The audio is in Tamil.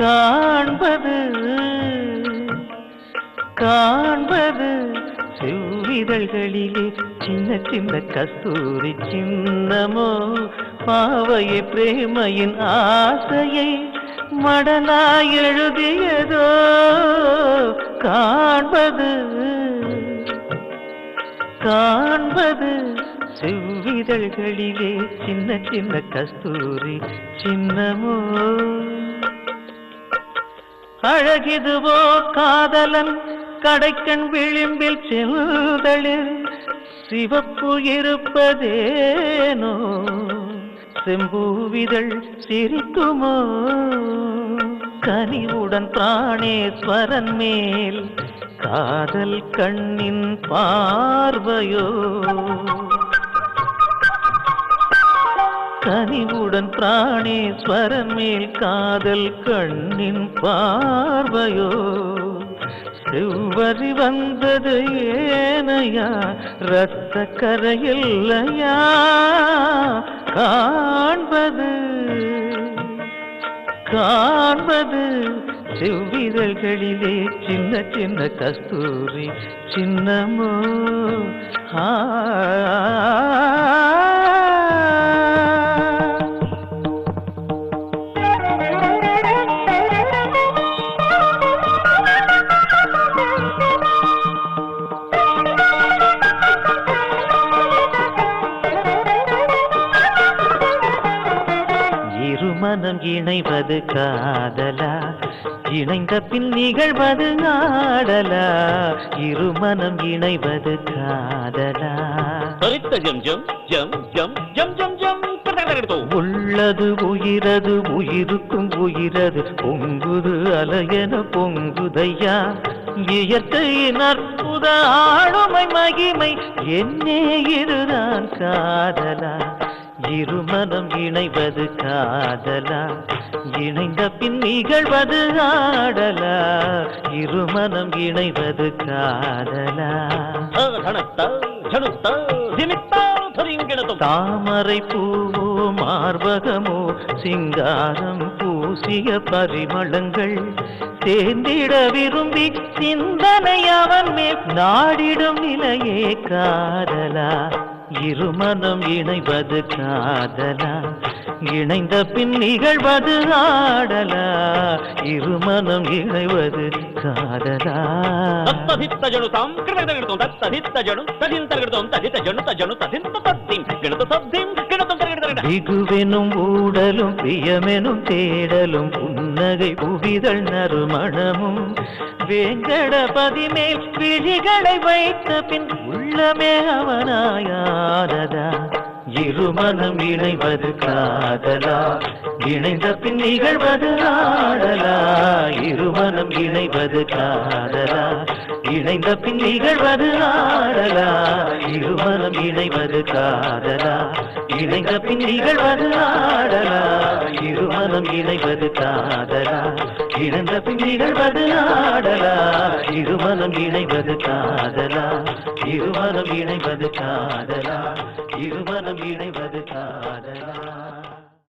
காண்பது காண்பது செவ்விதழ்களிலே சின்ன சின்ன கஸ்தூரி சின்னமோ பாவையை பிரேமையின் ஆசையை மடலாய் எழுதியதோ காண்பது காண்பது செவ்விதழ்களிலே சின்ன சின்ன கஸ்தூரி சின்னமோ அழகிதுவோ காதலன் கடைக்கண் விளிம்பில் செல்தளிர் சிவப்பு இருப்பதேனோ செம்பூவிதழ் சிரிக்குமோ கனிவுடன் பிராணேஸ்வரன் மேல் காதல் கண்ணின் பார்வையோ கனிவுடன் பிராணேஸ்வரன் மேல் காதல் கண்ணின் பார்வையோ செவ்வரி வந்தது ஏனையா இரத்த கரையில்லையா காண்பது காண்பது செவ்விதழ்களிலே சின்ன சின்ன கஸ்தூரி சின்னமோ மனம் இணைவது காதலா இணைந்த பின் நிகழ்வது ஆடலா இருமனம் இணைவது காதலா உள்ளது உயிரது உயிருக்கும் உயிரது பொங்குது அலையென பொங்குதையா இயற்கையின் அற்புத ஆளுமை மகிமை என்னே இதுதான் காதலா இருமனம் இணைவது காதலா இணைந்த பின் நிகழ்வது ஆடலா இருமனம் இணைவது காதலா தாமரை பூவோ மார்பகமோ சிங்காரம் பூசிய பரிமளங்கள் சேர்ந்திட விரும்பி சிந்தனை அவன் மேல் நாடிடும் நிலையே காதலா இருமனம் இணைவது காதலா இணைந்த பின் நிகழ்வது ஆடலா இருமனம் இணைவது காதலா பிகுவெனும் ஊடலும் பிரியமெனும் தேடலும் புன்னகை புவிதழ் நறுமணமும் வேங்கடபதி மேல் விழிகளை வைத்த பின் உள்ளமே அவனாயானதா இருமனம் இணைவது காதலா இணைந்த பின் நிகழ்வது ஆடலா இருமனம் இணைவது காதலா இணைந்த பின் நிகழ்வது ஆடலா இருமனம் இணைவது காதலா இணைந்த பின் நிகழ்வது ஆடலா இருமனம் இணைவது காதலா இணைந்த பின் நிகழ்வது ஆடலா இருமனம் இணைவது காதலா இருமனம் இணைவது காதலா இருமனம் இணைவது காதலா